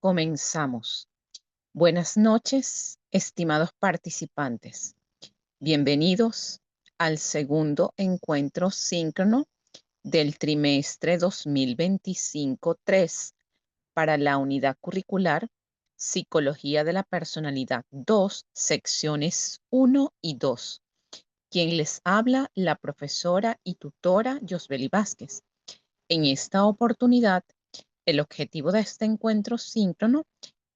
Comenzamos. Buenas noches, estimados participantes. Bienvenidos al segundo encuentro síncrono del trimestre 2025-3 para la unidad curricular Psicología de la Personalidad 2, secciones 1 y 2. Quien les habla, la profesora y tutora Yosbeli Vázquez. En esta oportunidad, el objetivo de este encuentro síncrono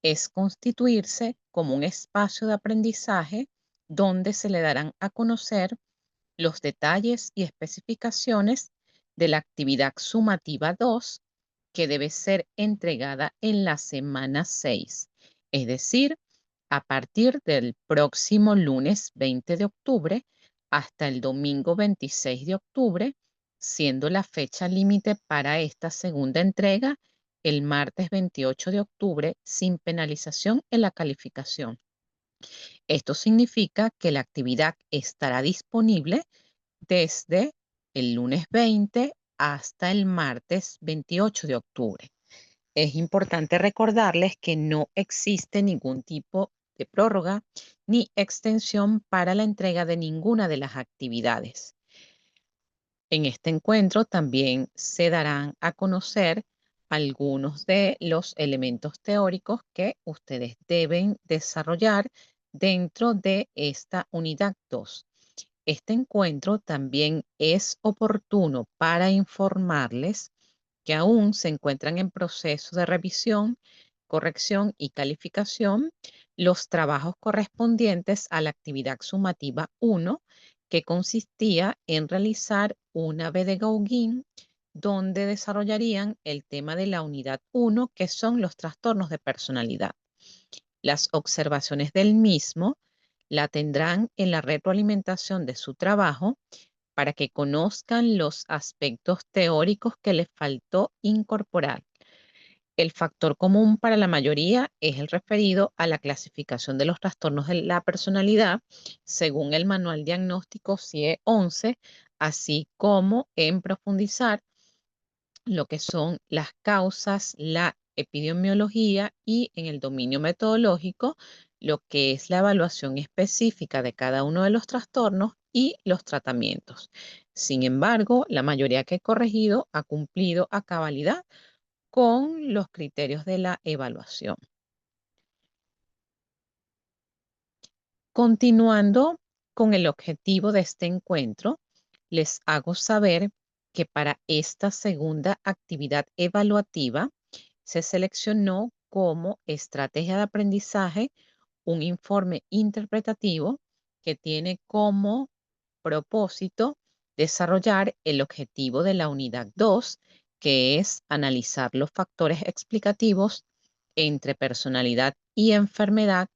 es constituirse como un espacio de aprendizaje donde se le darán a conocer los detalles y especificaciones de la actividad sumativa 2 que debe ser entregada en la semana 6, es decir, a partir del próximo lunes 20 de octubre hasta el domingo 26 de octubre, siendo la fecha límite para esta segunda entrega el martes 28 de octubre sin penalización en la calificación. Esto significa que la actividad estará disponible desde el lunes 20 hasta el martes 28 de octubre. Es importante recordarles que no existe ningún tipo de prórroga ni extensión para la entrega de ninguna de las actividades. En este encuentro también se darán a conocer algunos de los elementos teóricos que ustedes deben desarrollar dentro de esta unidad 2. Este encuentro también es oportuno para informarles que aún se encuentran en proceso de revisión, corrección y calificación los trabajos correspondientes a la actividad sumativa 1, que consistía en realizar una B de Gauguin, donde desarrollarían el tema de la unidad 1, que son los trastornos de personalidad. Las observaciones del mismo la tendrán en la retroalimentación de su trabajo para que conozcan los aspectos teóricos que les faltó incorporar. El factor común para la mayoría es el referido a la clasificación de los trastornos de la personalidad según el Manual Diagnóstico CIE 11, así como en profundizar lo que son las causas, la epidemiología y en el dominio metodológico, lo que es la evaluación específica de cada uno de los trastornos y los tratamientos. Sin embargo, la mayoría que he corregido ha cumplido a cabalidad con los criterios de la evaluación. Continuando con el objetivo de este encuentro, les hago saber que para esta segunda actividad evaluativa se seleccionó como estrategia de aprendizaje un informe interpretativo que tiene como propósito desarrollar el objetivo de la unidad 2, que es analizar los factores explicativos entre personalidad y enfermedad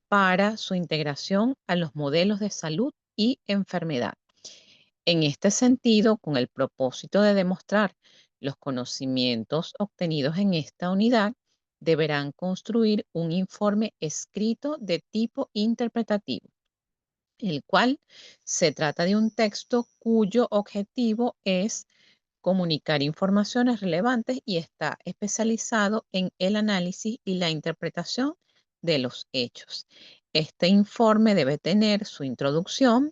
para su integración a los modelos de salud y enfermedad. En este sentido, con el propósito de demostrar los conocimientos obtenidos en esta unidad, deberán construir un informe escrito de tipo interpretativo, el cual se trata de un texto cuyo objetivo es comunicar informaciones relevantes y está especializado en el análisis y la interpretación de los hechos. Este informe debe tener su introducción,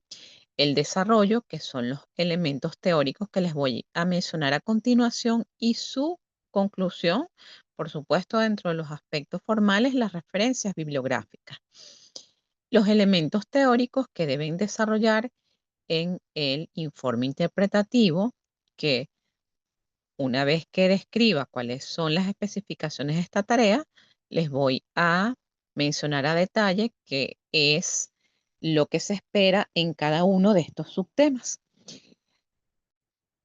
el desarrollo, que son los elementos teóricos que les voy a mencionar a continuación, y su conclusión, por supuesto, dentro de los aspectos formales, las referencias bibliográficas. Los elementos teóricos que deben desarrollar en el informe interpretativo, que una vez que describa cuáles son las especificaciones de esta tarea, les voy a mencionar a detalle qué es lo que se espera en cada uno de estos subtemas.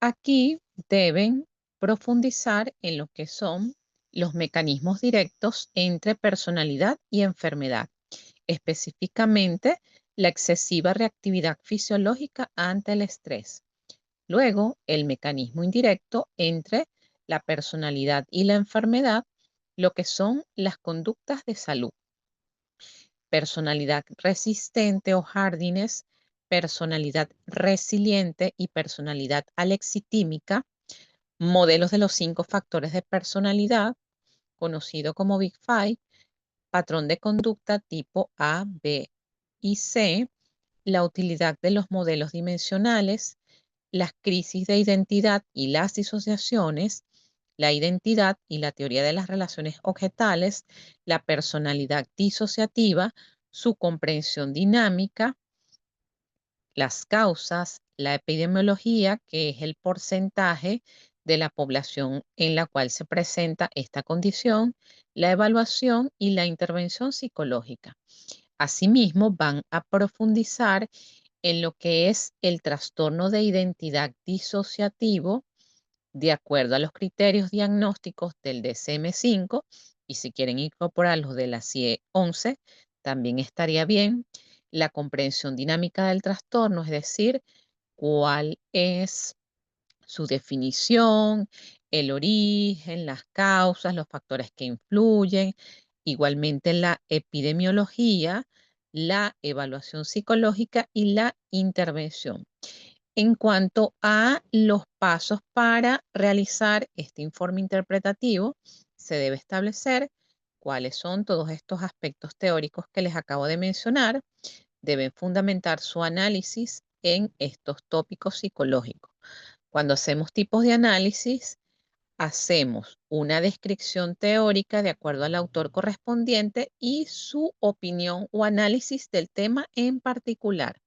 Aquí deben profundizar en lo que son los mecanismos directos entre personalidad y enfermedad, específicamente la excesiva reactividad fisiológica ante el estrés. Luego, el mecanismo indirecto entre la personalidad y la enfermedad, lo que son las conductas de salud. Personalidad resistente o hardiness, personalidad resiliente y personalidad alexitímica, modelos de los 5 factores de personalidad, conocido como Big Five, patrón de conducta tipo A, B y C, la utilidad de los modelos dimensionales, las crisis de identidad y las disociaciones, la identidad y la teoría de las relaciones objetales, la personalidad disociativa, su comprensión dinámica, las causas, la epidemiología, que es el porcentaje de la población en la cual se presenta esta condición, la evaluación y la intervención psicológica. Asimismo, van a profundizar en lo que es el trastorno de identidad disociativo de acuerdo a los criterios diagnósticos del DSM-5, y si quieren incorporar los de la CIE-11, también estaría bien. La comprensión dinámica del trastorno, es decir, cuál es su definición, el origen, las causas, los factores que influyen. Igualmente la epidemiología, la evaluación psicológica y la intervención. En cuanto a los pasos para realizar este informe interpretativo, se debe establecer cuáles son todos estos aspectos teóricos que les acabo de mencionar. Deben fundamentar su análisis en estos tópicos psicológicos. Cuando hacemos tipos de análisis, hacemos una descripción teórica de acuerdo al autor correspondiente y su opinión o análisis del tema en particular.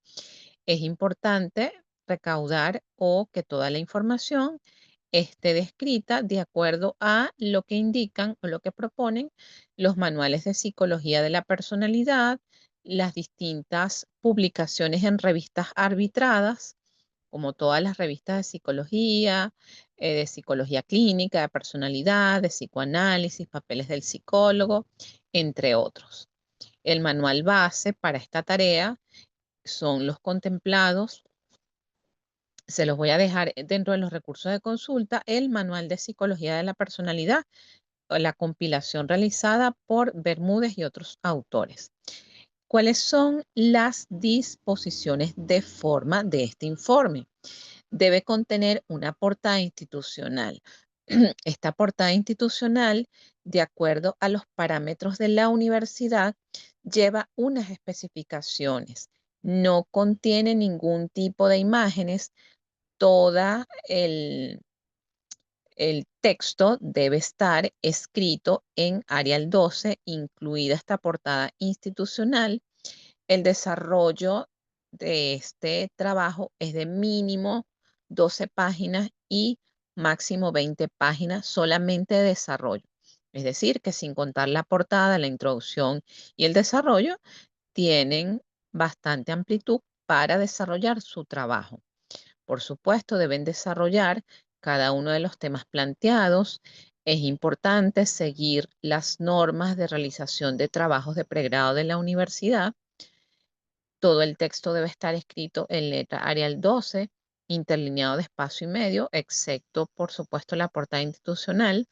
Es importante recaudar o que toda la información esté descrita de acuerdo a lo que indican o lo que proponen los manuales de psicología de la personalidad, las distintas publicaciones en revistas arbitradas, como todas las revistas de psicología clínica, de personalidad, de psicoanálisis, papeles del psicólogo, entre otros. El manual base para esta tarea son los contemplados. Se los voy a dejar dentro de los recursos de consulta, el Manual de Psicología de la Personalidad, la compilación realizada por Bermúdez y otros autores. ¿Cuáles son las disposiciones de forma de este informe? Debe contener una portada institucional. Esta portada institucional, de acuerdo a los parámetros de la universidad, lleva unas especificaciones. No contiene ningún tipo de imágenes. Toda el texto debe estar escrito en Arial 12, incluida esta portada institucional. El desarrollo de este trabajo es de mínimo 12 páginas y máximo 20 páginas solamente de desarrollo. Es decir, que sin contar la portada, la introducción y el desarrollo, tienen bastante amplitud para desarrollar su trabajo. Por supuesto, deben desarrollar cada uno de los temas planteados. Es importante seguir las normas de realización de trabajos de pregrado de la universidad. Todo el texto debe estar escrito en letra Arial 12, interlineado de espacio y medio, excepto, por supuesto, la portada institucional,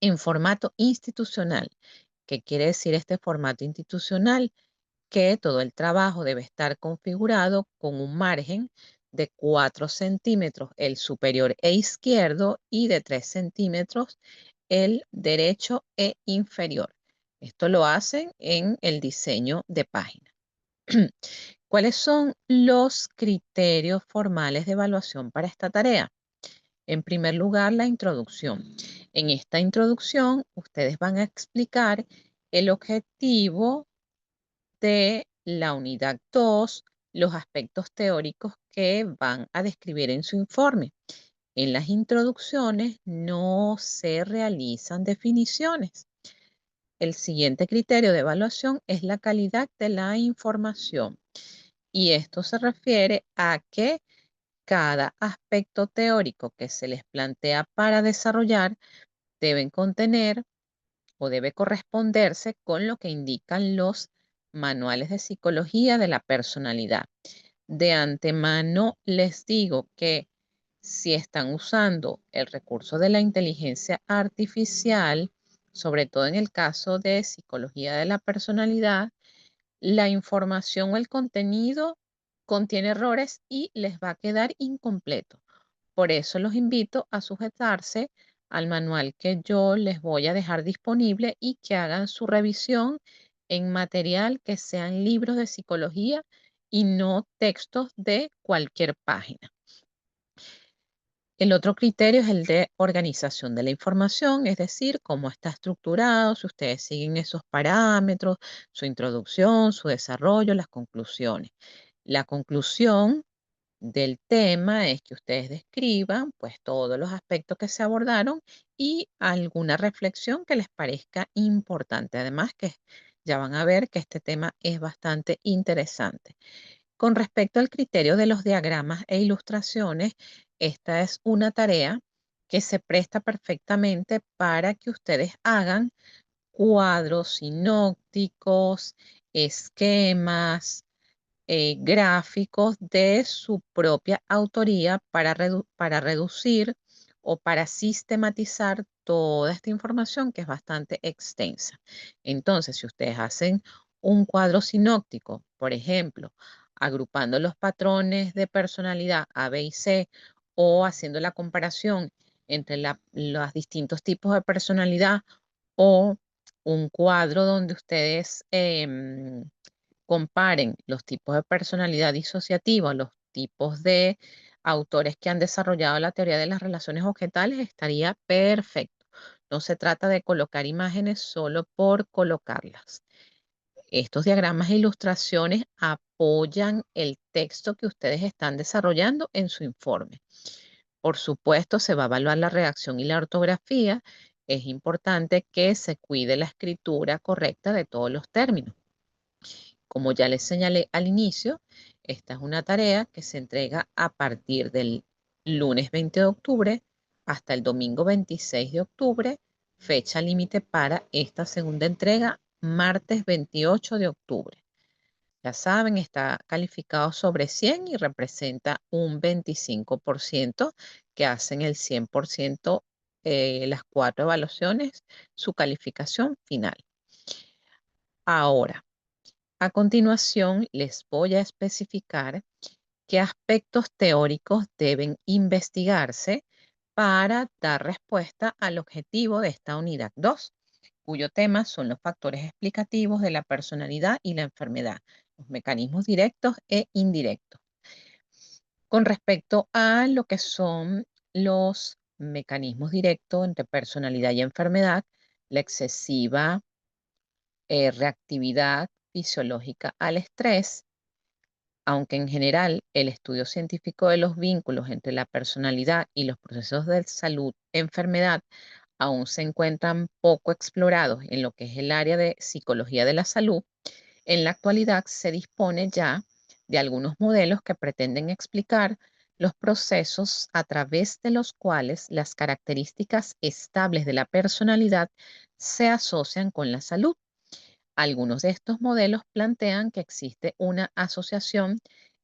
en formato institucional. ¿Qué quiere decir este formato institucional? Que todo el trabajo debe estar configurado con un margen de 4 centímetros el superior e izquierdo y de 3 centímetros el derecho e inferior. Esto lo hacen en el diseño de página. ¿Cuáles son los criterios formales de evaluación para esta tarea? En primer lugar, la introducción. En esta introducción, ustedes van a explicar el objetivo de la unidad 2, los aspectos teóricos que van a describir en su informe. En las introducciones no se realizan definiciones. El siguiente criterio de evaluación es la calidad de la información. Y esto se refiere a que cada aspecto teórico que se les plantea para desarrollar deben contener o debe corresponderse con lo que indican los manuales de psicología de la personalidad. De antemano les digo que si están usando el recurso de la inteligencia artificial, sobre todo en el caso de psicología de la personalidad, la información o el contenido contiene errores y les va a quedar incompleto. Por eso los invito a sujetarse al manual que yo les voy a dejar disponible y que hagan su revisión en material que sean libros de psicología y no textos de cualquier página. El otro criterio es el de organización de la información, es decir, cómo está estructurado, si ustedes siguen esos parámetros, su introducción, su desarrollo, las conclusiones. La conclusión del tema es que ustedes describan pues todos los aspectos que se abordaron y alguna reflexión que les parezca importante. Además que ya van a ver que este tema es bastante interesante. Con respecto al criterio de los diagramas e ilustraciones, esta es una tarea que se presta perfectamente para que ustedes hagan cuadros sinópticos, esquemas, gráficos de su propia autoría para reducir o para sistematizar toda esta información que es bastante extensa. Entonces, si ustedes hacen un cuadro sinóptico, por ejemplo, agrupando los patrones de personalidad A, B y C o haciendo la comparación entre los distintos tipos de personalidad o un cuadro donde ustedes comparen los tipos de personalidad disociativa, los tipos de autores que han desarrollado la teoría de las relaciones objetales, estaría perfecto. No se trata de colocar imágenes solo por colocarlas. Estos diagramas e ilustraciones apoyan el texto que ustedes están desarrollando en su informe. Por supuesto, se va a evaluar la redacción y la ortografía. Es importante que se cuide la escritura correcta de todos los términos. Como ya les señalé al inicio, esta es una tarea que se entrega a partir del lunes 20 de octubre hasta el domingo 26 de octubre, fecha límite para esta segunda entrega, martes 28 de octubre. Ya saben, está calificado sobre 100 y representa un 25% que hacen el 100% las 4 evaluaciones, su calificación final. Ahora, a continuación, les voy a especificar qué aspectos teóricos deben investigarse para dar respuesta al objetivo de esta unidad 2, cuyo tema son los factores explicativos de la personalidad y la enfermedad, los mecanismos directos e indirectos. Con respecto a lo que son los mecanismos directos entre personalidad y enfermedad, la excesiva reactividad fisiológica al estrés, aunque en general el estudio científico de los vínculos entre la personalidad y los procesos de salud-enfermedad aún se encuentran poco explorados en lo que es el área de psicología de la salud, en la actualidad se dispone ya de algunos modelos que pretenden explicar los procesos a través de los cuales las características estables de la personalidad se asocian con la salud. Algunos de estos modelos plantean que existe una asociación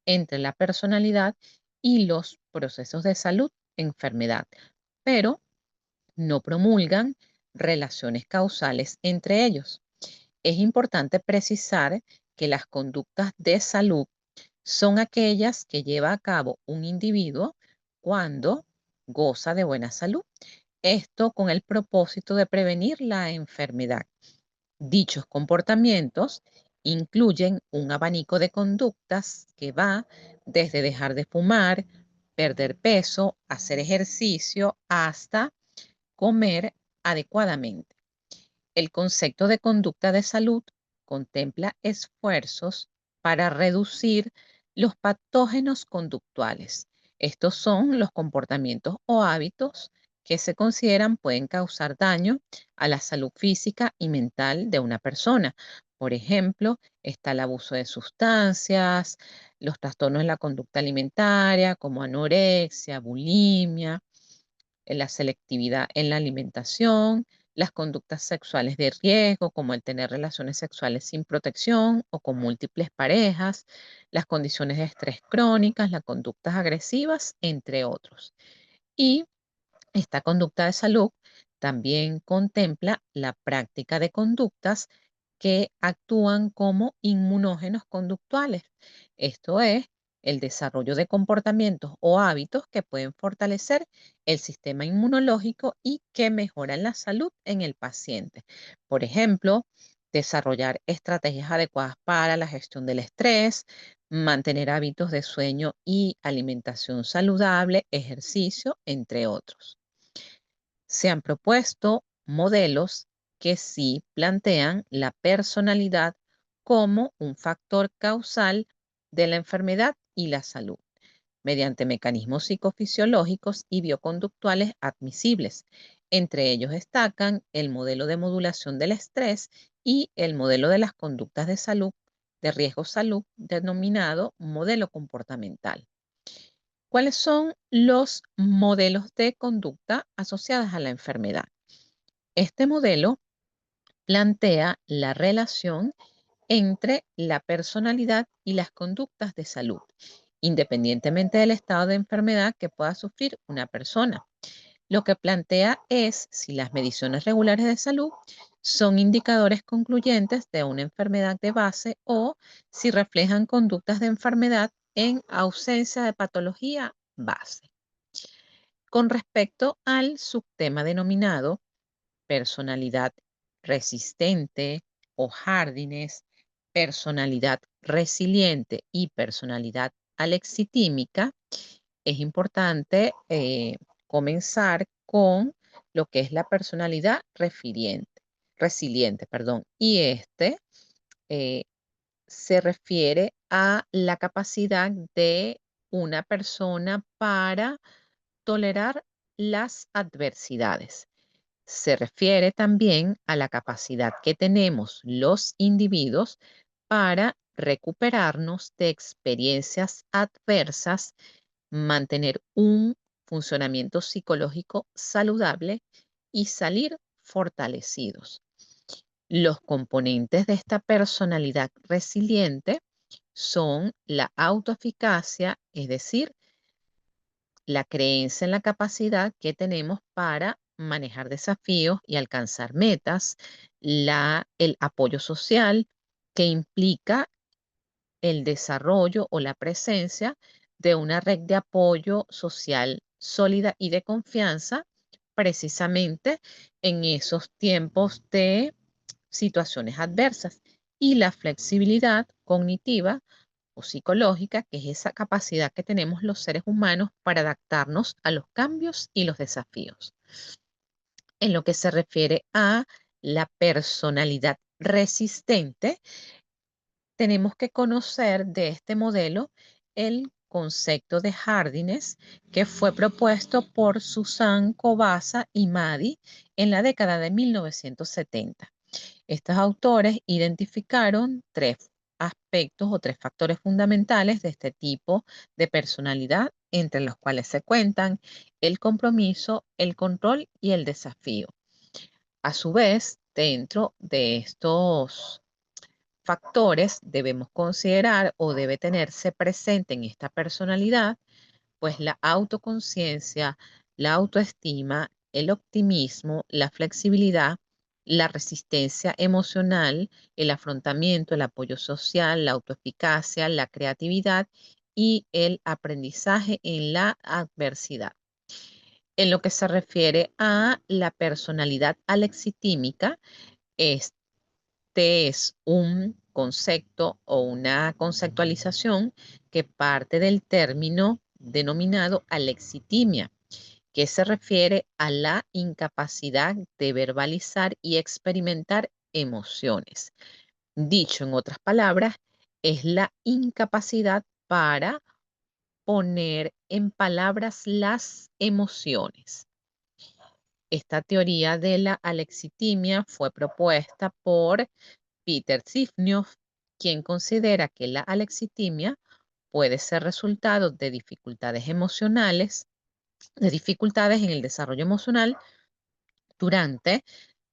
entre la personalidad y los procesos de salud, enfermedad, pero no promulgan relaciones causales entre ellos. Es importante precisar que las conductas de salud son aquellas que lleva a cabo un individuo cuando goza de buena salud. Esto con el propósito de prevenir la enfermedad. Dichos comportamientos incluyen un abanico de conductas que va desde dejar de fumar, perder peso, hacer ejercicio, hasta comer adecuadamente. El concepto de conducta de salud contempla esfuerzos para reducir los patógenos conductuales. Estos son los comportamientos o hábitos que se consideran pueden causar daño a la salud física y mental de una persona. Por ejemplo, está el abuso de sustancias, los trastornos en la conducta alimentaria como anorexia, bulimia, la selectividad en la alimentación, las conductas sexuales de riesgo, como el tener relaciones sexuales sin protección o con múltiples parejas, las condiciones de estrés crónicas, las conductas agresivas, entre otros. Y esta conducta de salud también contempla la práctica de conductas que actúan como inmunógenos conductuales. Esto es, el desarrollo de comportamientos o hábitos que pueden fortalecer el sistema inmunológico y que mejoran la salud en el paciente. Por ejemplo, desarrollar estrategias adecuadas para la gestión del estrés, mantener hábitos de sueño y alimentación saludable, ejercicio, entre otros. Se han propuesto modelos que sí plantean la personalidad como un factor causal de la enfermedad y la salud, mediante mecanismos psicofisiológicos y bioconductuales admisibles. Entre ellos destacan el modelo de modulación del estrés y el modelo de las conductas de salud, de riesgo salud, denominado modelo comportamental. ¿Cuáles son los modelos de conducta asociados a la enfermedad? Este modelo plantea la relación entre la personalidad y las conductas de salud, independientemente del estado de enfermedad que pueda sufrir una persona. Lo que plantea es si las mediciones regulares de salud son indicadores concluyentes de una enfermedad de base o si reflejan conductas de enfermedad en ausencia de patología base. Con respecto al subtema denominado personalidad resistente o hardiness, personalidad resiliente y personalidad alexitímica, es importante comenzar con lo que es la personalidad resiliente, perdón, y eh, se refiere a la capacidad de una persona para tolerar las adversidades. Se refiere también a la capacidad que tenemos los individuos para recuperarnos de experiencias adversas, mantener un funcionamiento psicológico saludable y salir fortalecidos. Los componentes de esta personalidad resiliente son la autoeficacia, es decir, la creencia en la capacidad que tenemos para manejar desafíos y alcanzar metas, el apoyo social que implica el desarrollo o la presencia de una red de apoyo social sólida y de confianza, precisamente en esos tiempos de situaciones adversas, y la flexibilidad cognitiva o psicológica, que es esa capacidad que tenemos los seres humanos para adaptarnos a los cambios y los desafíos. En lo que se refiere a la personalidad resistente, tenemos que conocer de este modelo el concepto de hardiness que fue propuesto por Susan Kobasa y Maddy en la década de 1970. Estos autores identificaron tres aspectos o tres factores fundamentales de este tipo de personalidad, entre los cuales se cuentan el compromiso, el control y el desafío. A su vez, dentro de estos factores debemos considerar o debe tenerse presente en esta personalidad, pues la autoconciencia, la autoestima, el optimismo, la flexibilidad, la resistencia emocional, el afrontamiento, el apoyo social, la autoeficacia, la creatividad y el aprendizaje en la adversidad. En lo que se refiere a la personalidad alexitímica, este es un concepto o una conceptualización que parte del término denominado alexitimia, que se refiere a la incapacidad de verbalizar y experimentar emociones. Dicho en otras palabras, es la incapacidad para poner en palabras las emociones. Esta teoría de la alexitimia fue propuesta por Peter Sifnoff, quien considera que la alexitimia puede ser resultado de dificultades emocionales, de dificultades en el desarrollo emocional durante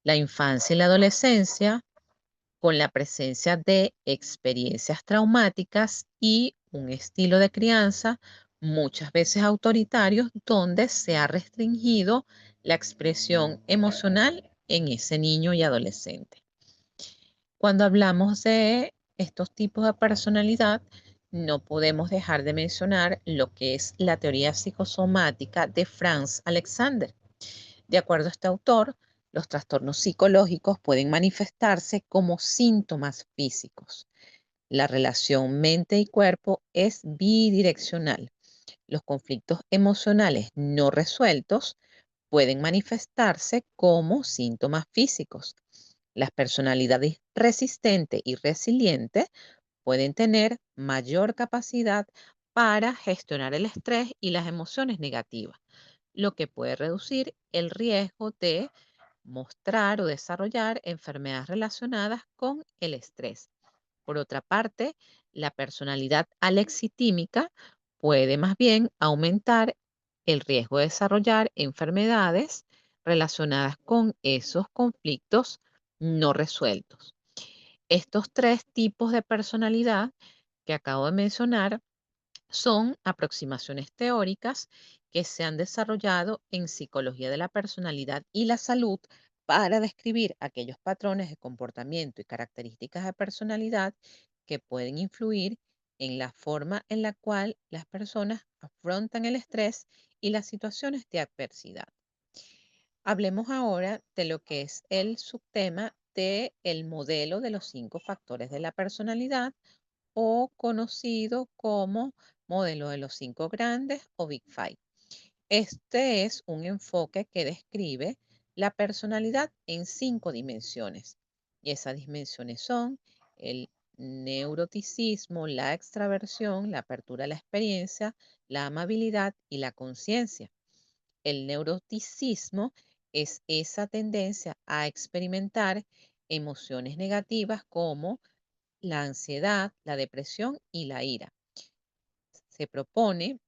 la infancia y la adolescencia, con la presencia de experiencias traumáticas y un estilo de crianza muchas veces autoritario, donde se ha restringido la expresión emocional en ese niño y adolescente. Cuando hablamos de estos tipos de personalidad, no podemos dejar de mencionar lo que es la teoría psicosomática de Franz Alexander. De acuerdo a este autor, los trastornos psicológicos pueden manifestarse como síntomas físicos. La relación mente y cuerpo es bidireccional. Los conflictos emocionales no resueltos pueden manifestarse como síntomas físicos. Las personalidades resistentes y resilientes pueden tener mayor capacidad para gestionar el estrés y las emociones negativas, lo que puede reducir el riesgo de mostrar o desarrollar enfermedades relacionadas con el estrés. Por otra parte, la personalidad alexitímica puede más bien aumentar el riesgo de desarrollar enfermedades relacionadas con esos conflictos no resueltos. Estos tres tipos de personalidad que acabo de mencionar son aproximaciones teóricas que se han desarrollado en psicología de la personalidad y la salud para describir aquellos patrones de comportamiento y características de personalidad que pueden influir en la forma en la cual las personas afrontan el estrés y las situaciones de adversidad. Hablemos ahora de lo que es el subtema de el modelo de los 5 factores de la personalidad o conocido como modelo de los 5 grandes o Big Five. Este es un enfoque que describe la personalidad en 5 dimensiones. Y esas dimensiones son el neuroticismo, la extraversión, la apertura a la experiencia, la amabilidad y la conciencia. El neuroticismo es esa tendencia a experimentar emociones negativas como la ansiedad, la depresión y la ira. Se propone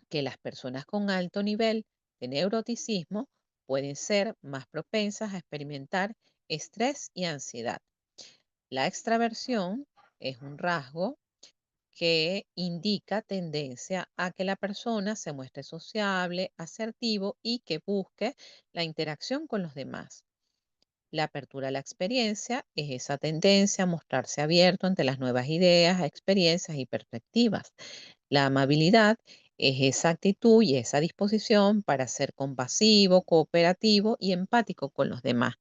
que las personas con alto nivel de neuroticismo pueden ser más propensas a experimentar estrés y ansiedad. La extraversión es un rasgo que indica tendencia a que la persona se muestre sociable, asertivo y que busque la interacción con los demás. La apertura a la experiencia es esa tendencia a mostrarse abierto ante las nuevas ideas, experiencias y perspectivas. La amabilidad es esa actitud y esa disposición para ser compasivo, cooperativo y empático con los demás.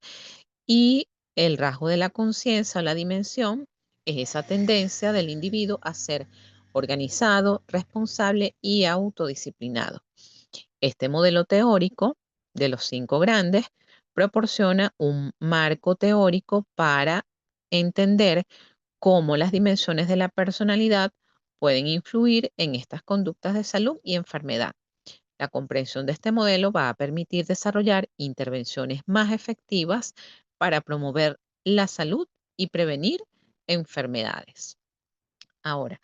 Y el rasgo de la conciencia o la dimensión es esa tendencia del individuo a ser organizado, responsable y autodisciplinado. Este modelo teórico de los 5 grandes proporciona un marco teórico para entender cómo las dimensiones de la personalidad pueden influir en estas conductas de salud y enfermedad. La comprensión de este modelo va a permitir desarrollar intervenciones más efectivas para promover la salud y prevenir enfermedades. Ahora,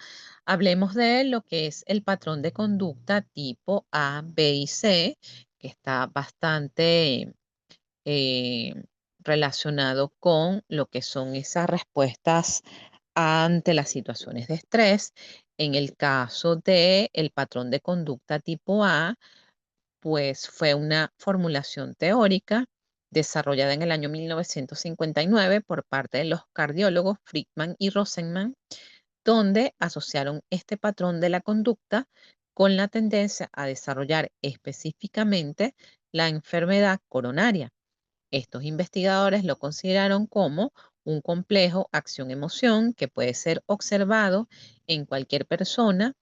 hablemos de lo que es el patrón de conducta tipo A, B y C, que está bastante eh, relacionado con lo que son esas respuestas ante las situaciones de estrés. En el caso de el patrón de conducta tipo A, pues fue una formulación teórica desarrollada en el año 1959 por parte de los cardiólogos Friedman y Rosenman, donde asociaron este patrón de la conducta con la tendencia a desarrollar específicamente la enfermedad coronaria. Estos investigadores lo consideraron como un complejo acción-emoción que puede ser observado en cualquier persona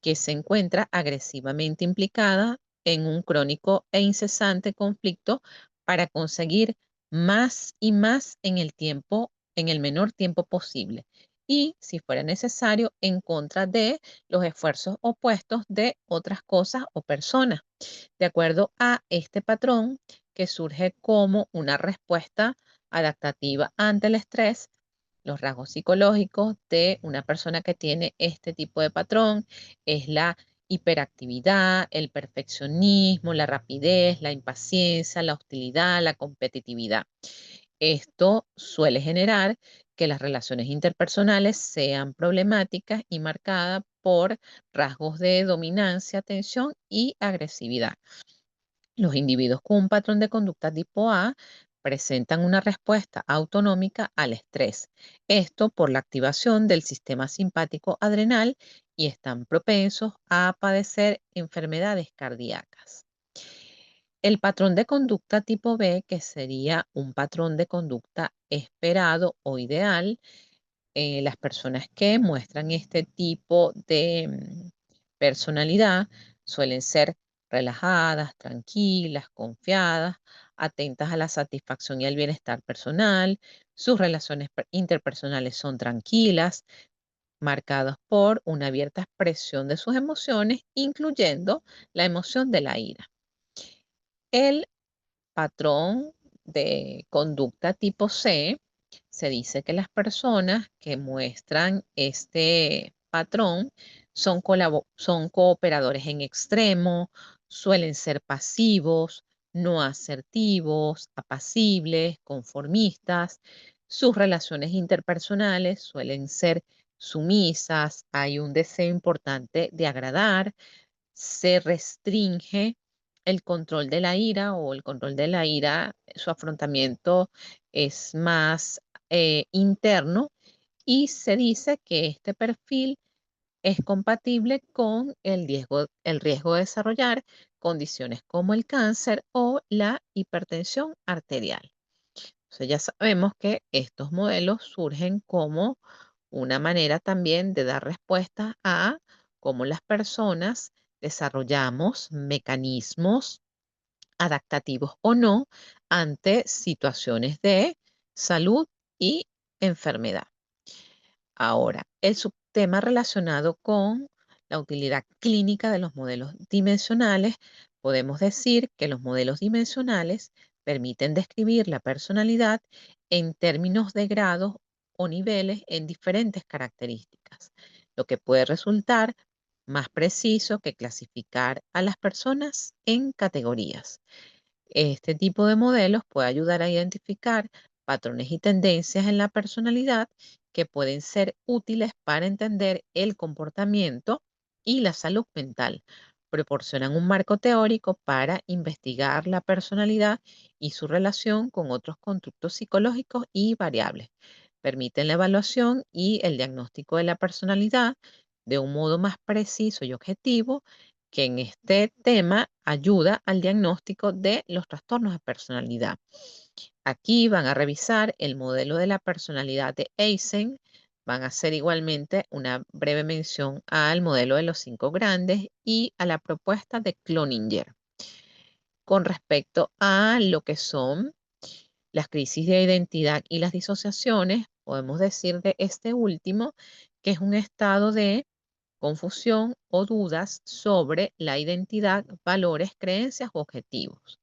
que se encuentra agresivamente implicada en un crónico e incesante conflicto para conseguir más y más en el tiempo, en el menor tiempo posible. Y, si fuera necesario, en contra de los esfuerzos opuestos de otras cosas o personas. De acuerdo a este patrón, que surge como una respuesta adaptativa ante el estrés, los rasgos psicológicos de una persona que tiene este tipo de patrón es la hiperactividad, el perfeccionismo, la rapidez, la impaciencia, la hostilidad, la competitividad. Esto suele generar que las relaciones interpersonales sean problemáticas y marcadas por rasgos de dominancia, tensión y agresividad. Los individuos con un patrón de conducta tipo A presentan una respuesta autonómica al estrés. Esto por la activación del sistema simpático adrenal y están propensos a padecer enfermedades cardíacas. El patrón de conducta tipo B, que sería un patrón de conducta esperado o ideal, las personas que muestran este tipo de personalidad suelen ser relajadas, tranquilas, confiadas, atentas a la satisfacción y al bienestar personal. Sus relaciones interpersonales son tranquilas, marcadas por una abierta expresión de sus emociones, incluyendo la emoción de la ira. El patrón de conducta tipo C, se dice que las personas que muestran este patrón son cooperadores en extremo, suelen ser pasivos, no asertivos, apacibles, conformistas. Sus relaciones interpersonales suelen ser sumisas, hay un deseo importante de agradar, se restringe el control de la ira o el control de la ira, su afrontamiento es más interno y se dice que este perfil es compatible con el riesgo de desarrollar condiciones como el cáncer o la hipertensión arterial. Entonces ya sabemos que estos modelos surgen como una manera también de dar respuesta a cómo las personas desarrollamos mecanismos adaptativos o no ante situaciones de salud y enfermedad. Ahora, el subtema relacionado con la utilidad clínica de los modelos dimensionales, podemos decir que los modelos dimensionales permiten describir la personalidad en términos de grados o niveles en diferentes características, lo que puede resultar más preciso que clasificar a las personas en categorías. Este tipo de modelos puede ayudar a identificar patrones y tendencias en la personalidad que pueden ser útiles para entender el comportamiento y la salud mental. Proporcionan un marco teórico para investigar la personalidad y su relación con otros constructos psicológicos y variables. Permiten la evaluación y el diagnóstico de la personalidad de un modo más preciso y objetivo, que en este tema ayuda al diagnóstico de los trastornos de personalidad. Aquí van a revisar el modelo de la personalidad de Eysen, van a hacer igualmente una breve mención al modelo de los 5 grandes y a la propuesta de Cloninger. Con respecto a lo que son las crisis de identidad y las disociaciones, podemos decir de este último que es un estado de confusión o dudas sobre la identidad, valores, creencias u objetivos.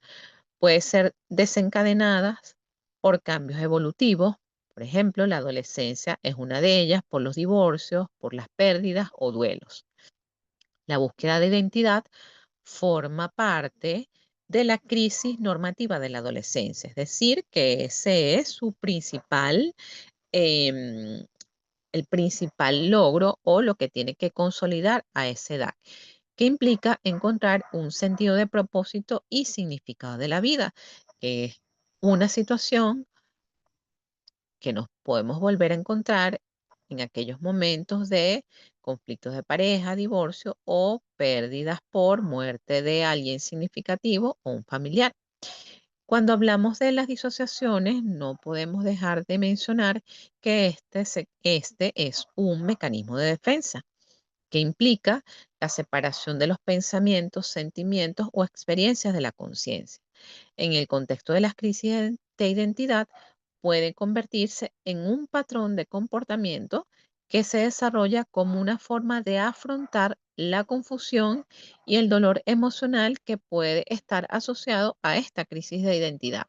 Puede ser desencadenadas por cambios evolutivos. Por ejemplo, la adolescencia es una de ellas por los divorcios, por las pérdidas o duelos. La búsqueda de identidad forma parte de la crisis normativa de la adolescencia, es decir, que ese es su em, el principal logro o lo que tiene que consolidar a esa edad, que implica encontrar un sentido de propósito y significado de la vida, que es una situación que nos podemos volver a encontrar en aquellos momentos de conflictos de pareja, divorcio o pérdidas por muerte de alguien significativo o un familiar. Cuando hablamos de las disociaciones, no podemos dejar de mencionar que este es un mecanismo de defensa que implica la separación de los pensamientos, sentimientos o experiencias de la conciencia. En el contexto de las crisis de identidad, puede convertirse en un patrón de comportamiento que se desarrolla como una forma de afrontar la confusión y el dolor emocional que puede estar asociado a esta crisis de identidad.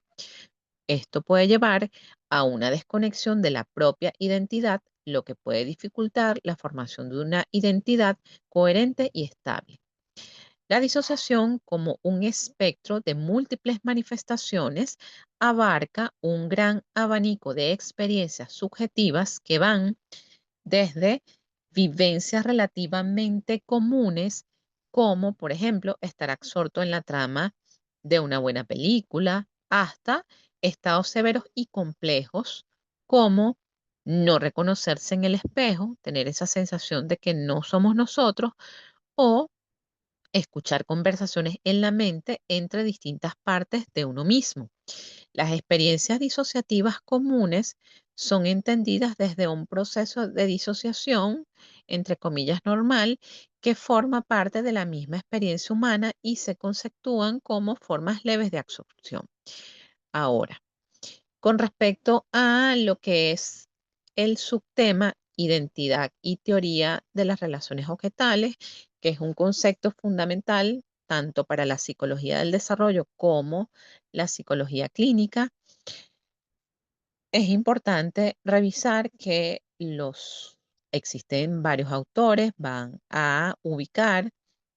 Esto puede llevar a una desconexión de la propia identidad, lo que puede dificultar la formación de una identidad coherente y estable. La disociación, como un espectro de múltiples manifestaciones, abarca un gran abanico de experiencias subjetivas que van desde vivencias relativamente comunes, como por ejemplo estar absorto en la trama de una buena película, hasta estados severos y complejos, como no reconocerse en el espejo, tener esa sensación de que no somos nosotros o escuchar conversaciones en la mente entre distintas partes de uno mismo. Las experiencias disociativas comunes son entendidas desde un proceso de disociación, entre comillas, normal, que forma parte de la misma experiencia humana y se conceptúan como formas leves de absorción. Ahora, con respecto a lo que es el subtema identidad y teoría de las relaciones objetales, que es un concepto fundamental tanto para la psicología del desarrollo como la psicología clínica, es importante revisar que existen varios autores, van a ubicar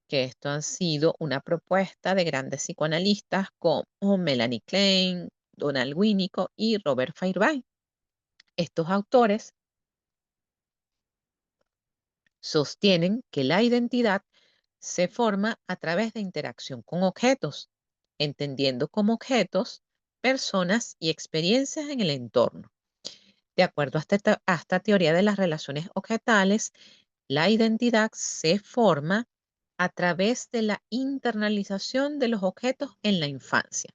que esto ha sido una propuesta de grandes psicoanalistas como Melanie Klein, Donald Winnicott y Robert Feuerbach. Estos autores sostienen que la identidad se forma a través de interacción con objetos, entendiendo como objetos personas y experiencias en el entorno. De acuerdo a esta teoría de las relaciones objetales, la identidad se forma a través de la internalización de los objetos en la infancia.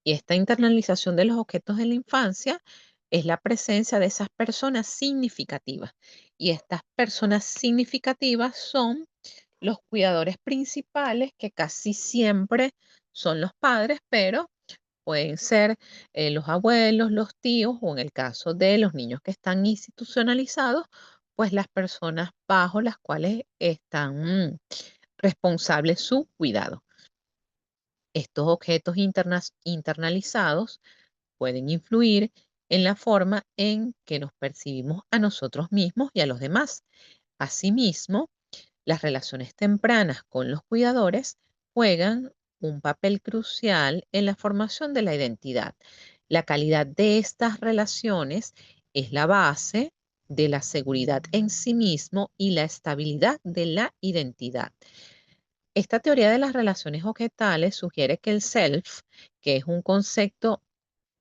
Y esta internalización de los objetos en la infancia es la presencia de esas personas significativas. Y estas personas significativas son los cuidadores principales, que casi siempre son los padres, pero pueden ser los abuelos, los tíos o en el caso de los niños que están institucionalizados, pues las personas bajo las cuales están responsables su cuidado. Estos objetos internalizados pueden influir en la forma en que nos percibimos a nosotros mismos y a los demás. Asimismo, las relaciones tempranas con los cuidadores juegan un papel crucial en la formación de la identidad. La calidad de estas relaciones es la base de la seguridad en sí mismo y la estabilidad de la identidad. Esta teoría de las relaciones objetales sugiere que el self, que es un concepto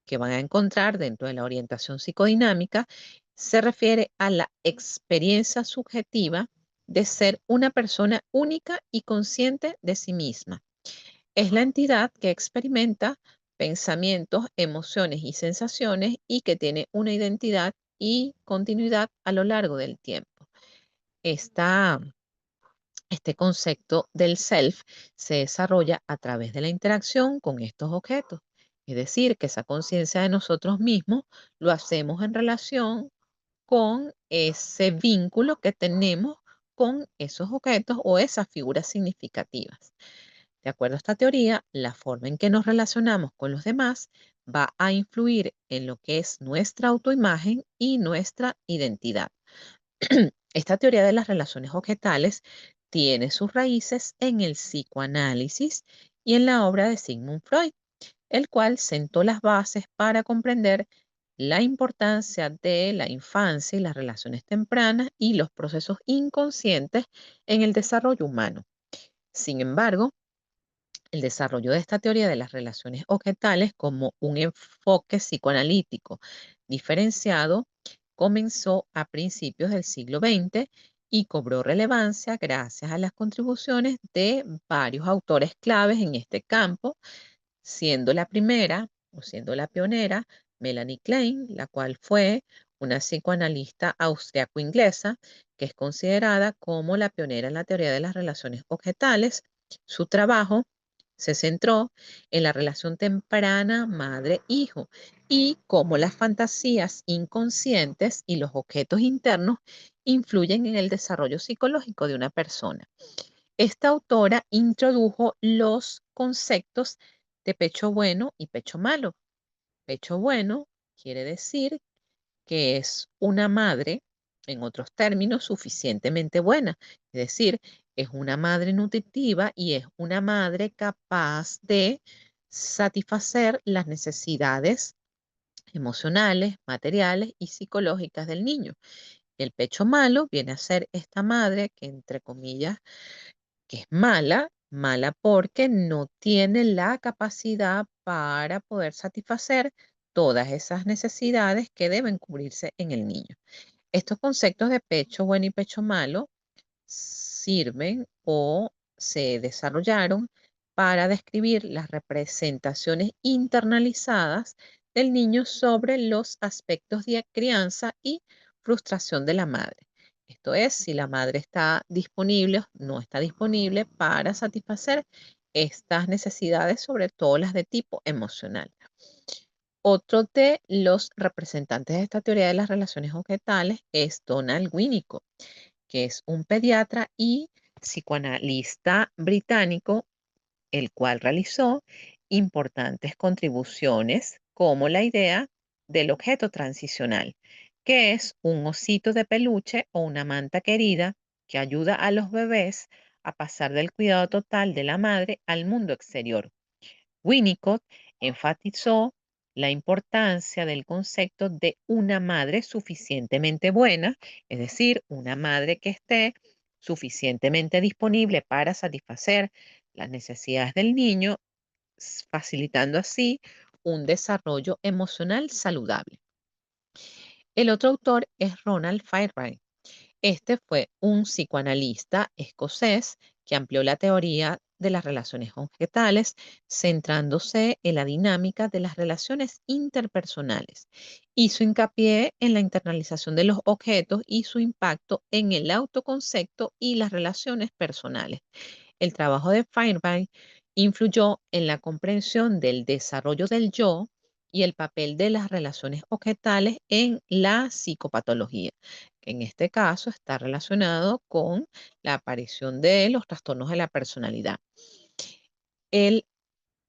que van a encontrar dentro de la orientación psicodinámica, se refiere a la experiencia subjetiva de ser una persona única y consciente de sí misma. Es la entidad que experimenta pensamientos, emociones y sensaciones y que tiene una identidad y continuidad a lo largo del tiempo. Esta este concepto del self se desarrolla a través de la interacción con estos objetos. Es decir, que esa conciencia de nosotros mismos lo hacemos en relación con ese vínculo que tenemos con esos objetos o esas figuras significativas. De acuerdo a esta teoría, la forma en que nos relacionamos con los demás va a influir en lo que es nuestra autoimagen y nuestra identidad. Esta teoría de las relaciones objetales tiene sus raíces en el psicoanálisis y en la obra de Sigmund Freud, el cual sentó las bases para comprender la importancia de la infancia y las relaciones tempranas y los procesos inconscientes en el desarrollo humano. Sin embargo, el desarrollo de esta teoría de las relaciones objetales como un enfoque psicoanalítico diferenciado comenzó a principios del siglo XX y cobró relevancia gracias a las contribuciones de varios autores claves en este campo, siendo la primera o siendo la pionera Melanie Klein, la cual fue una psicoanalista austriaco-inglesa que es considerada como la pionera en la teoría de las relaciones objetales. Su trabajo se centró en la relación temprana madre-hijo y cómo las fantasías inconscientes y los objetos internos influyen en el desarrollo psicológico de una persona. Esta autora introdujo los conceptos de pecho bueno y pecho malo. Pecho bueno quiere decir que es una madre, en otros términos, suficientemente buena. Es decir, es una madre nutritiva y es una madre capaz de satisfacer las necesidades emocionales, materiales y psicológicas del niño. El pecho malo viene a ser esta madre que, entre comillas, que es mala, mala porque no tiene la capacidad para poder satisfacer todas esas necesidades que deben cubrirse en el niño. Estos conceptos de pecho bueno y pecho malo sirven o se desarrollaron para describir las representaciones internalizadas del niño sobre los aspectos de crianza y frustración de la madre. Esto es, si la madre está disponible o no está disponible para satisfacer estas necesidades, sobre todo las de tipo emocional. Otro de los representantes de esta teoría de las relaciones objetales es Donald Winnicott, que es un pediatra y psicoanalista británico, el cual realizó importantes contribuciones como la idea del objeto transicional, que es un osito de peluche o una manta querida que ayuda a los bebés a pasar del cuidado total de la madre al mundo exterior. Winnicott enfatizó la importancia del concepto de una madre suficientemente buena, es decir, una madre que esté suficientemente disponible para satisfacer las necesidades del niño, facilitando así un desarrollo emocional saludable. El otro autor es Ronald Fairbairn. Este fue un psicoanalista escocés que amplió la teoría de las relaciones objetales, centrándose en la dinámica de las relaciones interpersonales. Hizo hincapié en la internalización de los objetos y su impacto en el autoconcepto y las relaciones personales. El trabajo de Feuerbach influyó en la comprensión del desarrollo del yo y el papel de las relaciones objetales en la psicopatología, que en este caso está relacionado con la aparición de los trastornos de la personalidad. El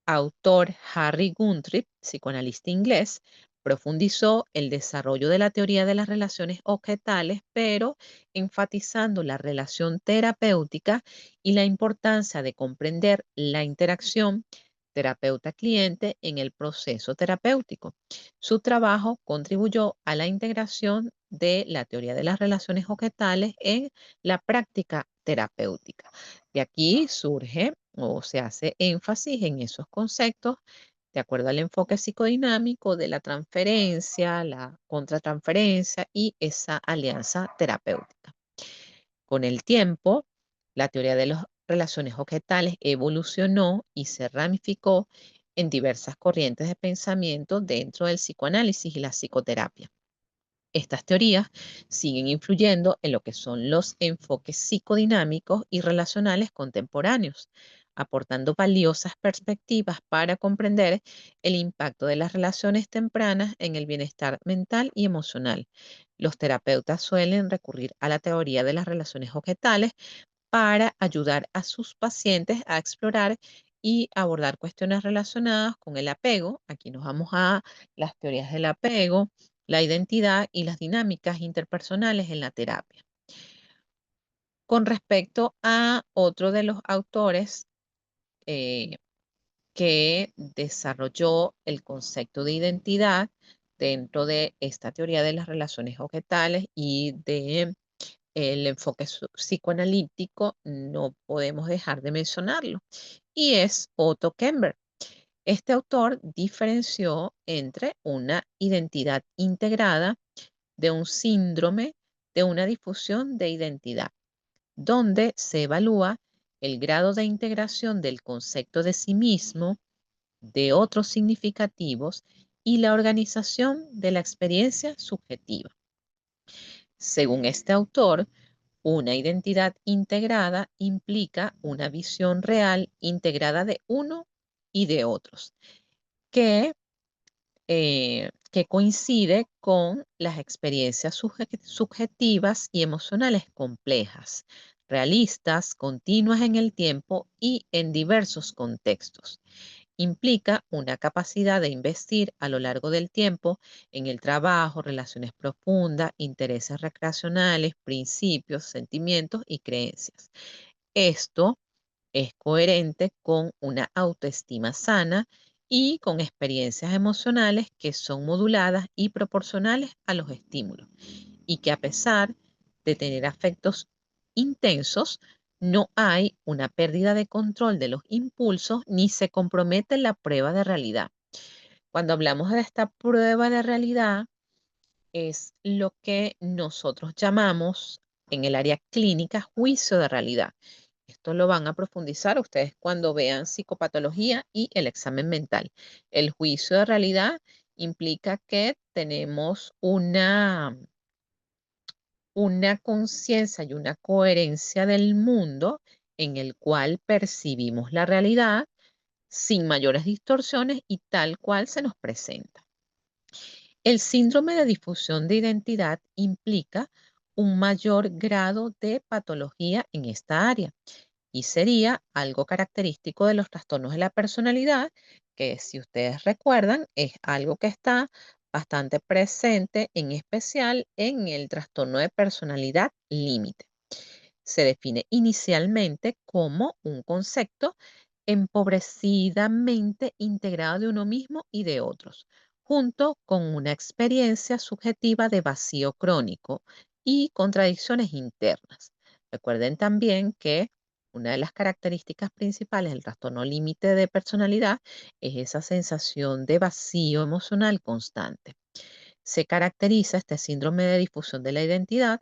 autor Harry Guntrip, psicoanalista inglés, profundizó el desarrollo de la teoría de las relaciones objetales, pero enfatizando la relación terapéutica y la importancia de comprender la interacción terapeuta-cliente en el proceso terapéutico. Su trabajo contribuyó a la integración de la teoría de las relaciones objetales en la práctica terapéutica. De aquí surge o se hace énfasis en esos conceptos de acuerdo al enfoque psicodinámico de la transferencia, la contratransferencia y esa alianza terapéutica. Con el tiempo, la teoría de las relaciones objetales evolucionó y se ramificó en diversas corrientes de pensamiento dentro del psicoanálisis y la psicoterapia. Estas teorías siguen influyendo en lo que son los enfoques psicodinámicos y relacionales contemporáneos, aportando valiosas perspectivas para comprender el impacto de las relaciones tempranas en el bienestar mental y emocional. Los terapeutas suelen recurrir a la teoría de las relaciones objetales para ayudar a sus pacientes a explorar y abordar cuestiones relacionadas con el apego. Aquí nos vamos a las teorías del apego, la identidad y las dinámicas interpersonales en la terapia. Con respecto a otro de los autores eh, que desarrolló el concepto de identidad dentro de esta teoría de las relaciones objetales y de el enfoque psicoanalítico, no podemos dejar de mencionarlo, y es Otto Kemper. Este autor diferenció entre una identidad integrada de un síndrome de una difusión de identidad, donde se evalúa el grado de integración del concepto de sí mismo, de otros significativos y la organización de la experiencia subjetiva. Según este autor, una identidad integrada implica una visión real integrada de uno y de otros, que, que coincide con las experiencias subjetivas y emocionales complejas, realistas, continuas en el tiempo y en diversos contextos. Implica una capacidad de investir a lo largo del tiempo en el trabajo, relaciones profundas, intereses recreacionales, principios, sentimientos y creencias. Esto es coherente con una autoestima sana y con experiencias emocionales que son moduladas y proporcionales a los estímulos, y que a pesar de tener afectos intensos, no hay una pérdida de control de los impulsos ni se compromete la prueba de realidad. Cuando hablamos de esta prueba de realidad, es lo que nosotros llamamos en el área clínica juicio de realidad. Esto lo van a profundizar ustedes cuando vean psicopatología y el examen mental. El juicio de realidad implica que tenemos una conciencia y una coherencia del mundo en el cual percibimos la realidad sin mayores distorsiones y tal cual se nos presenta. El síndrome de difusión de identidad implica un mayor grado de patología en esta área y sería algo característico de los trastornos de la personalidad, que si ustedes recuerdan es algo que está bastante presente, en especial en el trastorno de personalidad límite. Se define inicialmente como un concepto empobrecidamente integrado de uno mismo y de otros, junto con una experiencia subjetiva de vacío crónico y contradicciones internas. Recuerden también que una de las características principales del trastorno límite de personalidad es esa sensación de vacío emocional constante. Se caracteriza este síndrome de difusión de la identidad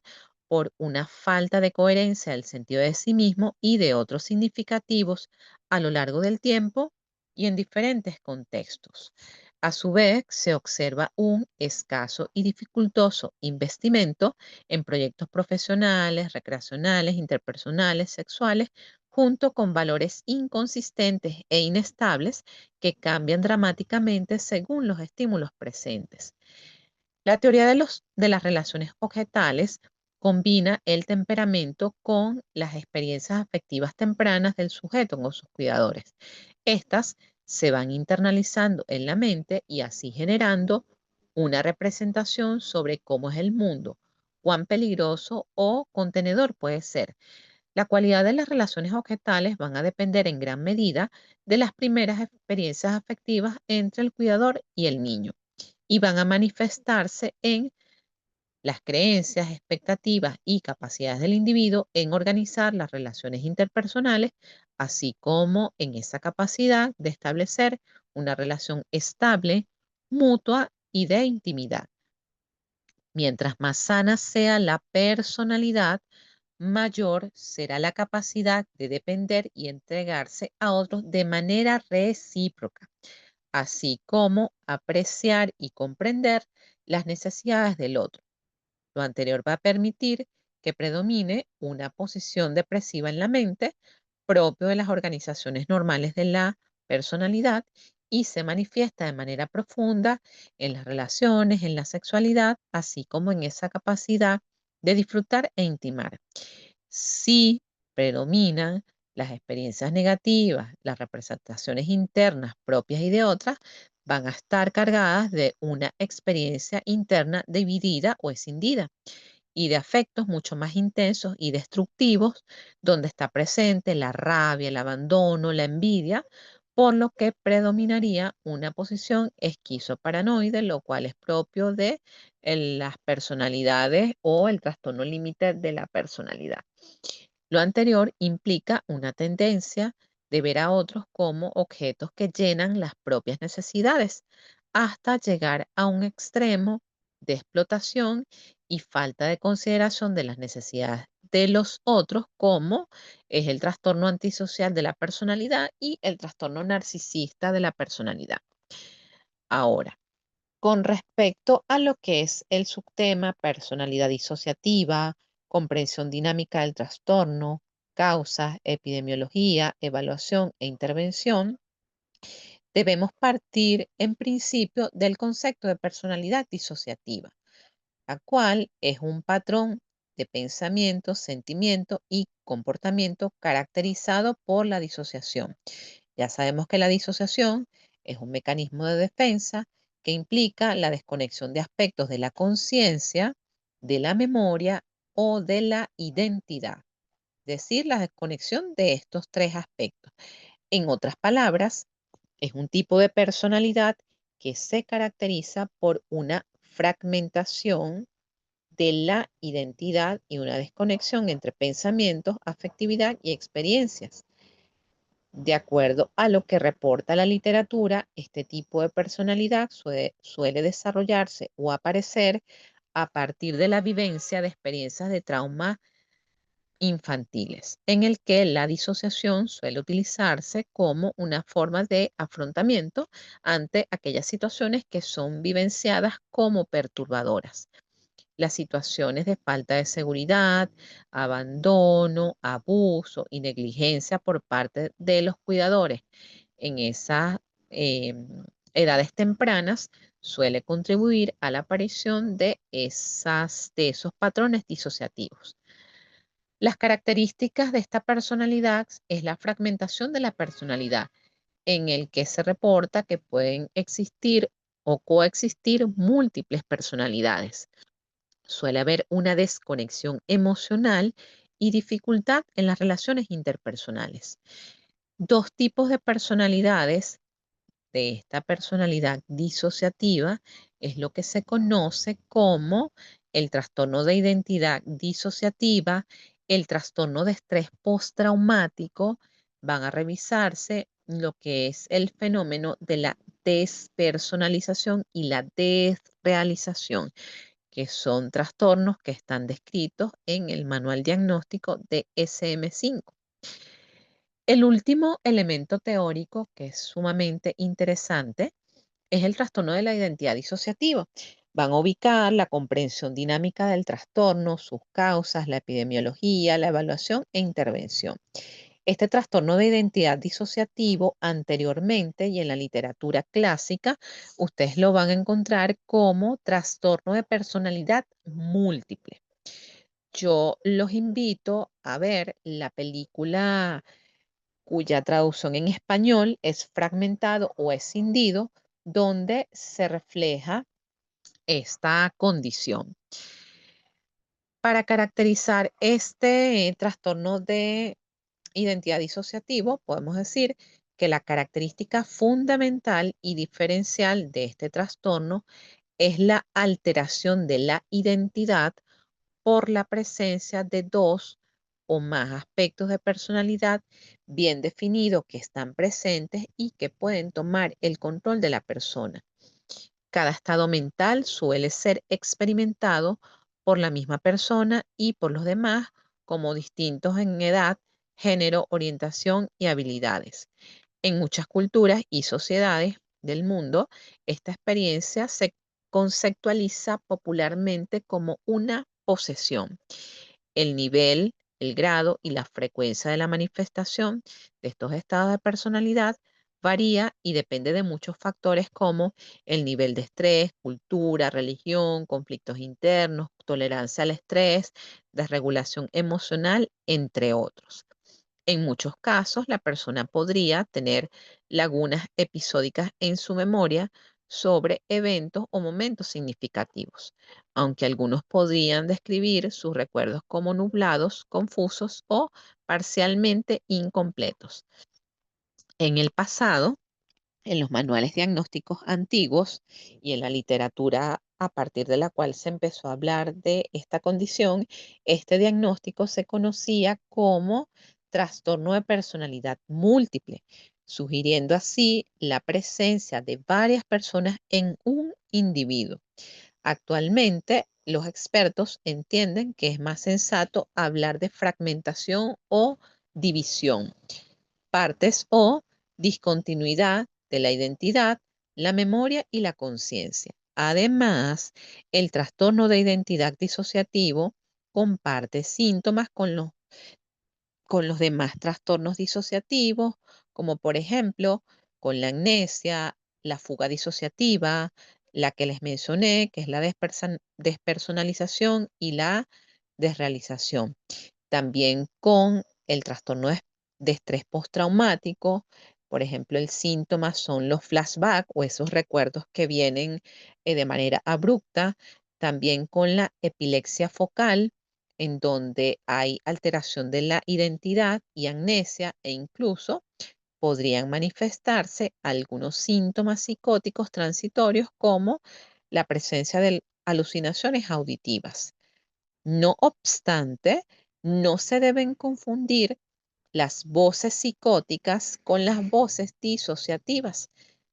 por una falta de coherencia del sentido de sí mismo y de otros significativos a lo largo del tiempo y en diferentes contextos. A su vez, se observa un escaso y dificultoso investimento en proyectos profesionales, recreacionales, interpersonales, sexuales, junto con valores inconsistentes e inestables que cambian dramáticamente según los estímulos presentes. La teoría de las relaciones objetales combina el temperamento con las experiencias afectivas tempranas del sujeto con sus cuidadores. Estas se van internalizando en la mente y así generando una representación sobre cómo es el mundo, cuán peligroso o contenedor puede ser. La cualidad de las relaciones objetales van a depender en gran medida de las primeras experiencias afectivas entre el cuidador y el niño y van a manifestarse en las creencias, expectativas y capacidades del individuo en organizar las relaciones interpersonales, así como en esa capacidad de establecer una relación estable, mutua y de intimidad. Mientras más sana sea la personalidad, mayor será la capacidad de depender y entregarse a otros de manera recíproca, así como apreciar y comprender las necesidades del otro. Lo anterior va a permitir que predomine una posición depresiva en la mente, propio de las organizaciones normales de la personalidad, y se manifiesta de manera profunda en las relaciones, en la sexualidad, así como en esa capacidad de disfrutar e intimar. Si predominan las experiencias negativas, las representaciones internas propias y de otras, van a estar cargadas de una experiencia interna dividida o escindida y de afectos mucho más intensos y destructivos, donde está presente la rabia, el abandono, la envidia, por lo que predominaría una posición esquizoparanoide, lo cual es propio de las personalidades o el trastorno límite de la personalidad. Lo anterior implica una tendencia de ver a otros como objetos que llenan las propias necesidades, hasta llegar a un extremo de explotación y falta de consideración de las necesidades de los otros, como es el trastorno antisocial de la personalidad y el trastorno narcisista de la personalidad. Ahora, con respecto a lo que es el subtema personalidad disociativa, comprensión dinámica del trastorno, causas, epidemiología, evaluación e intervención, debemos partir en principio del concepto de personalidad disociativa, la cual es un patrón de pensamiento, sentimiento y comportamiento caracterizado por la disociación. Ya sabemos que la disociación es un mecanismo de defensa que implica la desconexión de aspectos de la conciencia, de la memoria o de la identidad, es decir, la desconexión de estos tres aspectos. En otras palabras, es un tipo de personalidad que se caracteriza por una fragmentación de la identidad y una desconexión entre pensamientos, afectividad y experiencias. De acuerdo a lo que reporta la literatura, este tipo de personalidad suele desarrollarse o aparecer a partir de la vivencia de experiencias de trauma infantiles, en el que la disociación suele utilizarse como una forma de afrontamiento ante aquellas situaciones que son vivenciadas como perturbadoras. Las situaciones de falta de seguridad, abandono, abuso y negligencia por parte de los cuidadores en esas edades tempranas suele contribuir a la aparición de esos patrones disociativos. Las características de esta personalidad es la fragmentación de la personalidad, en el que se reporta que pueden existir o coexistir múltiples personalidades. Suele haber una desconexión emocional y dificultad en las relaciones interpersonales. Dos tipos de personalidades de esta personalidad disociativa es lo que se conoce como el trastorno de identidad disociativa, el trastorno de estrés postraumático. Van a revisarse lo que es el fenómeno de la despersonalización y la desrealización, que son trastornos que están descritos en el manual diagnóstico de SM5. El último elemento teórico que es sumamente interesante es el trastorno de la identidad disociativa. Van a ubicar la comprensión dinámica del trastorno, sus causas, la epidemiología, la evaluación e intervención. Este trastorno de identidad disociativo anteriormente y en la literatura clásica, ustedes lo van a encontrar como trastorno de personalidad múltiple. Yo los invito a ver la película cuya traducción en español es fragmentado o escindido, donde se refleja esta condición. Para caracterizar este trastorno de identidad disociativo, podemos decir que la característica fundamental y diferencial de este trastorno es la alteración de la identidad por la presencia de dos o más aspectos de personalidad bien definidos que están presentes y que pueden tomar el control de la persona. Cada estado mental suele ser experimentado por la misma persona y por los demás como distintos en edad, género, orientación y habilidades. En muchas culturas y sociedades del mundo, esta experiencia se conceptualiza popularmente como una posesión. El nivel, el grado y la frecuencia de la manifestación de estos estados de personalidad varía y depende de muchos factores como el nivel de estrés, cultura, religión, conflictos internos, tolerancia al estrés, desregulación emocional, entre otros. En muchos casos, la persona podría tener lagunas episódicas en su memoria sobre eventos o momentos significativos, aunque algunos podrían describir sus recuerdos como nublados, confusos o parcialmente incompletos. En el pasado, en los manuales diagnósticos antiguos y en la literatura a partir de la cual se empezó a hablar de esta condición, este diagnóstico se conocía como trastorno de personalidad múltiple, sugiriendo así la presencia de varias personas en un individuo. Actualmente, los expertos entienden que es más sensato hablar de fragmentación o división, partes o discontinuidad de la identidad, la memoria y la conciencia. Además, el trastorno de identidad disociativo comparte síntomas con los demás trastornos disociativos, como por ejemplo con la amnesia, la fuga disociativa, la que les mencioné, que es la despersonalización y la desrealización. También con el trastorno de estrés postraumático, por ejemplo, el síntoma son los flashbacks o esos recuerdos que vienen de manera abrupta. También con la epilepsia focal, en donde hay alteración de la identidad y amnesia e incluso podrían manifestarse algunos síntomas psicóticos transitorios como la presencia de alucinaciones auditivas. No obstante, no se deben confundir las voces psicóticas con las voces disociativas,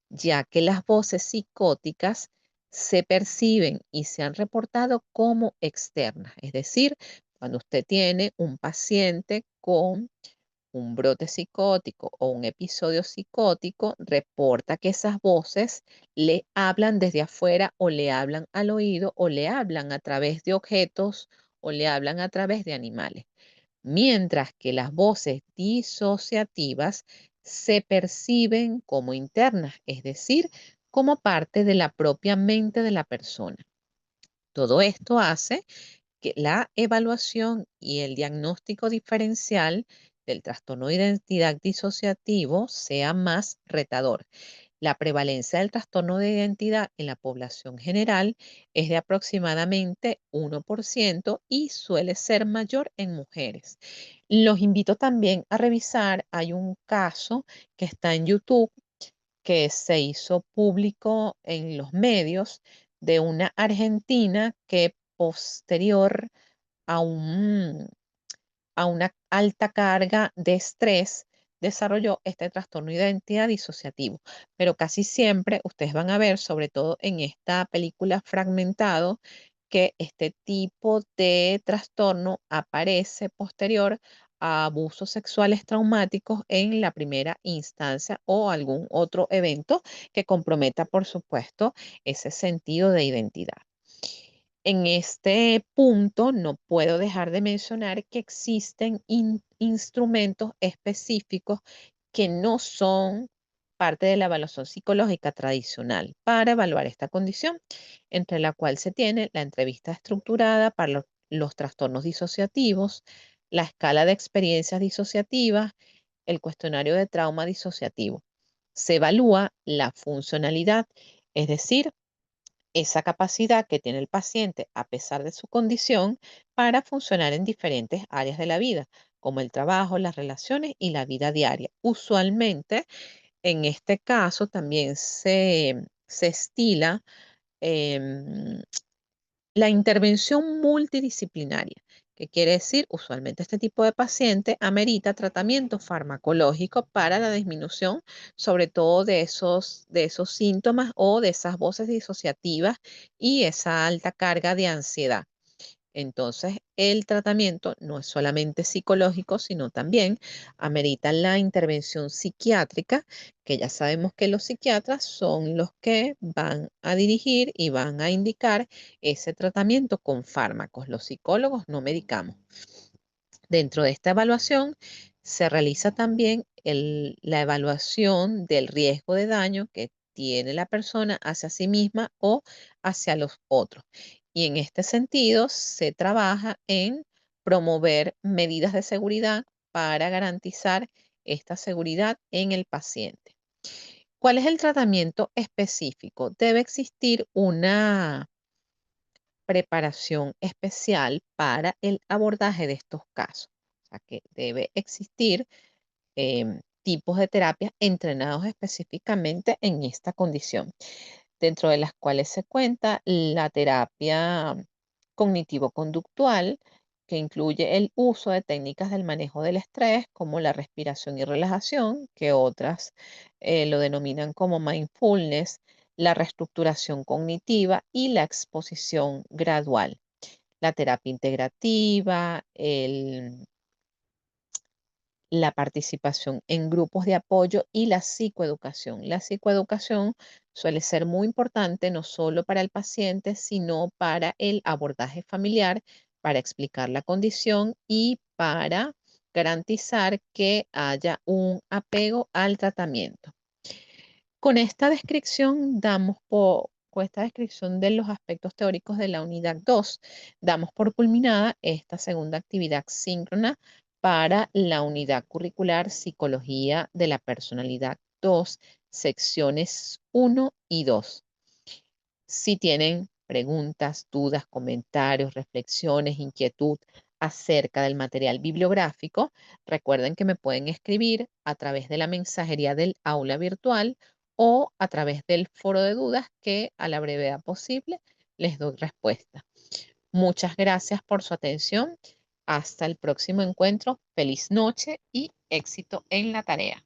ya que las voces psicóticas se perciben y se han reportado como externas. Es decir, cuando usted tiene un paciente con un brote psicótico o un episodio psicótico, reporta que esas voces le hablan desde afuera o le hablan al oído o le hablan a través de objetos o le hablan a través de animales. Mientras que las voces disociativas se perciben como internas, es decir, como parte de la propia mente de la persona. Todo esto hace que la evaluación y el diagnóstico diferencial del trastorno de identidad disociativo sea más retador. La prevalencia del trastorno de identidad en la población general es de aproximadamente 1% y suele ser mayor en mujeres. Los invito también a revisar, hay un caso que está en YouTube que se hizo público en los medios de una argentina que posterior a a una alta carga de estrés, desarrolló este trastorno de identidad disociativo. Pero casi siempre ustedes van a ver, sobre todo en esta película Fragmentado, que este tipo de trastorno aparece posterior a abusos sexuales traumáticos en la primera instancia o algún otro evento que comprometa, por supuesto, ese sentido de identidad. En este punto no puedo dejar de mencionar que existen instrumentos específicos que no son parte de la evaluación psicológica tradicional para evaluar esta condición, entre la cual se tiene la entrevista estructurada para los trastornos disociativos, la escala de experiencias disociativas, el cuestionario de trauma disociativo. Se evalúa la funcionalidad, es decir, esa capacidad que tiene el paciente a pesar de su condición para funcionar en diferentes áreas de la vida, como el trabajo, las relaciones y la vida diaria. Usualmente, en este caso, también se estila em, la intervención multidisciplinaria, que quiere decir, usualmente este tipo de paciente amerita tratamiento farmacológico para la disminución, sobre todo de esos síntomas o de esas voces disociativas y esa alta carga de ansiedad. Entonces, el tratamiento no es solamente psicológico, sino también amerita la intervención psiquiátrica, que ya sabemos que los psiquiatras son los que van a dirigir y van a indicar ese tratamiento con fármacos. Los psicólogos no medicamos. Dentro de esta evaluación se realiza también la evaluación del riesgo de daño que tiene la persona hacia sí misma o hacia los otros. Y en este sentido se trabaja en promover medidas de seguridad para garantizar esta seguridad en el paciente. ¿Cuál es el tratamiento específico? Debe existir una preparación especial para el abordaje de estos casos. O sea que debe existir tipos de terapias entrenados específicamente en esta condición, dentro de las cuales se cuenta la terapia cognitivo-conductual, que incluye el uso de técnicas del manejo del estrés, como la respiración y relajación, que otras lo denominan como mindfulness, la reestructuración cognitiva y la exposición gradual, la terapia integrativa, la participación en grupos de apoyo y la psicoeducación. La psicoeducación suele ser muy importante no solo para el paciente, sino para el abordaje familiar, para explicar la condición y para garantizar que haya un apego al tratamiento. Con esta descripción con esta descripción de los aspectos teóricos de la unidad 2, damos por culminada esta segunda actividad síncrona para la unidad curricular Psicología de la Personalidad 2, secciones 1 y 2. Si tienen preguntas, dudas, comentarios, reflexiones, inquietud acerca del material bibliográfico, recuerden que me pueden escribir a través de la mensajería del aula virtual o a través del foro de dudas que a la brevedad posible les doy respuesta. Muchas gracias por su atención. Hasta el próximo encuentro. Feliz noche y éxito en la tarea.